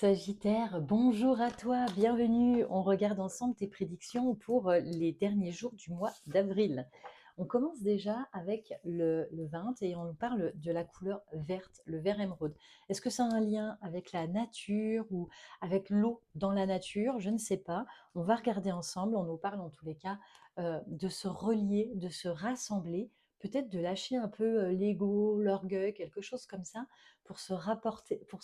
Sagittaire, bonjour à toi, bienvenue. On regarde ensemble tes prédictions pour les derniers jours du mois d'avril. On commence déjà avec le 20 et on nous parle de la couleur verte, le vert émeraude. Est-ce que ça a un lien avec la nature ou avec l'eau dans la nature? Je ne sais pas. On va regarder ensemble. On nous parle en tous les cas de se relier, de se rassembler, peut-être de lâcher un peu l'ego, l'orgueil, quelque chose comme ça, pour se rapporter, pour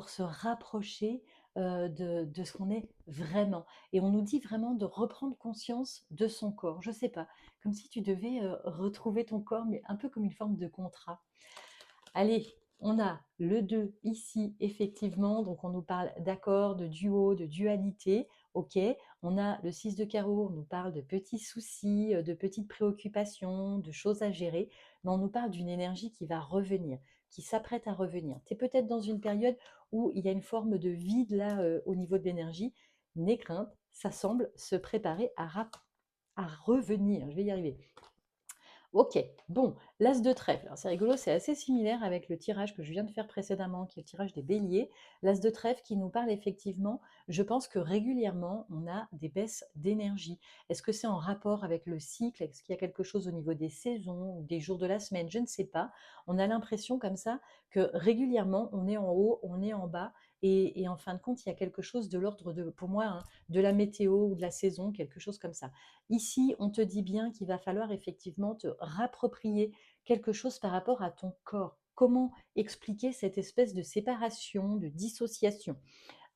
se rapprocher de ce qu'on est vraiment. Et on nous dit vraiment de reprendre conscience de son corps. Je ne sais pas, comme si tu devais retrouver ton corps, mais un peu comme une forme de contrat. Allez, on a le 2 ici, effectivement, donc on nous parle d'accord, de duo, de dualité, ok. On a le 6 de carreau, on nous parle de petits soucis, de petites préoccupations, de choses à gérer, mais on nous parle d'une énergie qui va revenir, qui s'apprête à revenir. Tu es peut-être dans une période où il y a une forme de vide là au niveau de l'énergie. N'aie crainte, ça semble se préparer à revenir. Je vais y arriver. Ok, bon, l'as de trèfle. Alors c'est rigolo, c'est assez similaire avec le tirage que je viens de faire précédemment, qui est le tirage des béliers. L'as de trèfle qui nous parle effectivement, je pense que régulièrement, on a des baisses d'énergie. Est-ce que c'est en rapport avec le cycle? Est-ce qu'il y a quelque chose au niveau des saisons ou des jours de la semaine? Je ne sais pas. On a l'impression comme ça que régulièrement, on est en haut, on est en bas. Et en fin de compte, il y a quelque chose de l'ordre de, pour moi, hein, de la météo ou de la saison, quelque chose comme ça. Ici, on te dit bien qu'il va falloir effectivement te rapproprier quelque chose par rapport à ton corps. Comment expliquer cette espèce de séparation, de dissociation?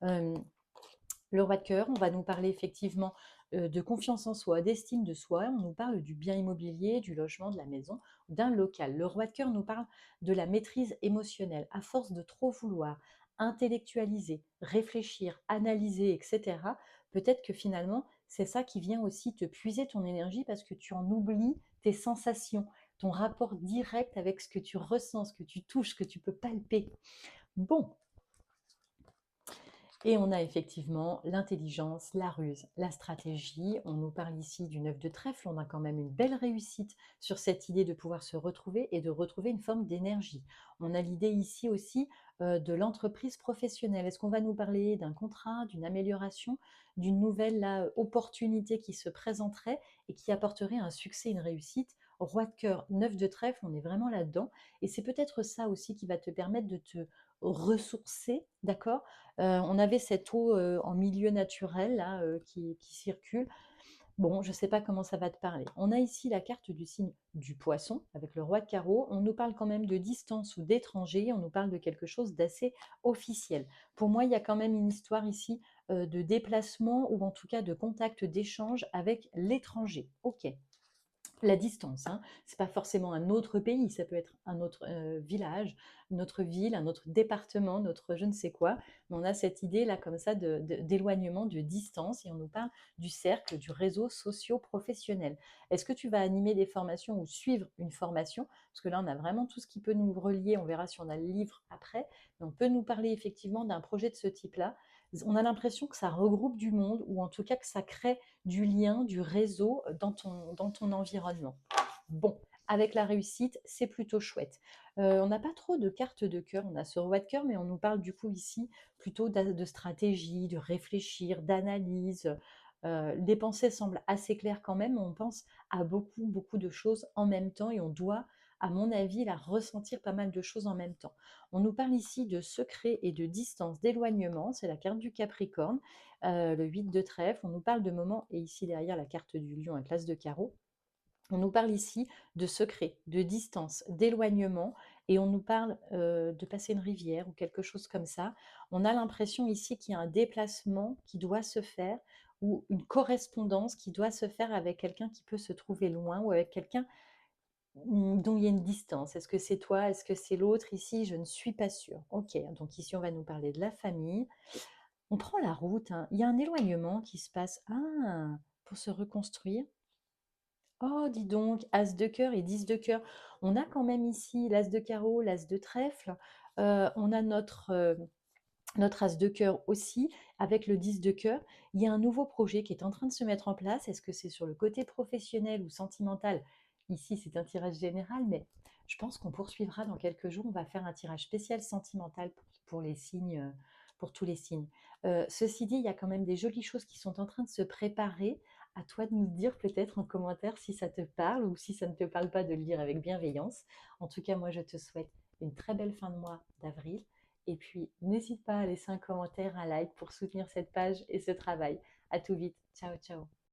Euh, le roi de cœur, on va nous parler effectivement de confiance en soi, d'estime de soi. On nous parle du bien immobilier, du logement, de la maison, d'un local. Le roi de cœur nous parle de la maîtrise émotionnelle. À force de trop vouloir intellectualiser, réfléchir, analyser, etc., peut-être que finalement, c'est ça qui vient aussi te puiser ton énergie parce que tu en oublies tes sensations, ton rapport direct avec ce que tu ressens, ce que tu touches, ce que tu peux palper. Bon, et on a effectivement l'intelligence, la ruse, la stratégie. On nous parle ici du 9 de trèfle. On a quand même une belle réussite sur cette idée de pouvoir se retrouver et de retrouver une forme d'énergie. On a l'idée ici aussi de l'entreprise professionnelle. Est-ce qu'on va nous parler d'un contrat, d'une amélioration, d'une nouvelle là, opportunité qui se présenterait et qui apporterait un succès, une réussite? Roi de cœur, 9 de trèfle, on est vraiment là-dedans. Et c'est peut-être ça aussi qui va te permettre de te ressourcer, d'accord? On avait cette eau en milieu naturel là, qui circule. Bon, je ne sais pas comment ça va te parler. On a ici la carte du signe du poisson avec le roi de carreau. On nous parle quand même de distance ou d'étranger. On nous parle de quelque chose d'assez officiel. Pour moi, il y a quand même une histoire ici de déplacement ou en tout cas de contact, d'échange avec l'étranger. Ok, la distance, hein. C'est pas forcément un autre pays, ça peut être un autre village, une autre ville, un autre département, notre je ne sais quoi. Mais on a cette idée là comme ça d'éloignement, de distance, et on nous parle du cercle, du réseau socio-professionnel. Est-ce que tu vas animer des formations ou suivre une formation? Parce que là, on a vraiment tout ce qui peut nous relier. On verra si on a le livre après. Mais on peut nous parler effectivement d'un projet de ce type-là. On a l'impression que ça regroupe du monde, ou en tout cas que ça crée du lien, du réseau dans ton environnement. Bon, avec la réussite, c'est plutôt chouette. On n'a pas trop de cartes de cœur, on a ce roi de cœur, mais on nous parle du coup ici plutôt de stratégie, de réfléchir, d'analyse. Les pensées semblent assez claires quand même, on pense à beaucoup, beaucoup de choses en même temps et on doit, à mon avis, la ressentir pas mal de choses en même temps. On nous parle ici de secret et de distance, d'éloignement, c'est la carte du Capricorne, le 8 de trèfle, on nous parle de moments, et ici derrière la carte du lion à classe de carreau, on nous parle ici de secret, de distance, d'éloignement, et on nous parle de passer une rivière ou quelque chose comme ça. On a l'impression ici qu'il y a un déplacement qui doit se faire ou une correspondance qui doit se faire avec quelqu'un qui peut se trouver loin ou avec quelqu'un dont il y a une distance. Est-ce que c'est toi? Est-ce que c'est l'autre? Ici, je ne suis pas sûre. Ok, donc ici, on va nous parler de la famille. On prend la route, hein. Il y a un éloignement qui se passe. Ah, pour se reconstruire. Oh, dis donc, as de cœur et 10 de cœur. On a quand même ici l'as de carreau, l'as de trèfle. On a notre as de cœur aussi, avec le 10 de cœur. Il y a un nouveau projet qui est en train de se mettre en place. Est-ce que c'est sur le côté professionnel ou sentimental? Ici, c'est un tirage général, mais je pense qu'on poursuivra dans quelques jours. On va faire un tirage spécial sentimental pour les signes pour tous les signes. Ceci dit, il y a quand même des jolies choses qui sont en train de se préparer. À toi de nous dire peut-être en commentaire si ça te parle ou si ça ne te parle pas de le lire avec bienveillance. En tout cas, moi, je te souhaite une très belle fin de mois d'avril. Et puis, n'hésite pas à laisser un commentaire, un like pour soutenir cette page et ce travail. À tout vite. Ciao, ciao.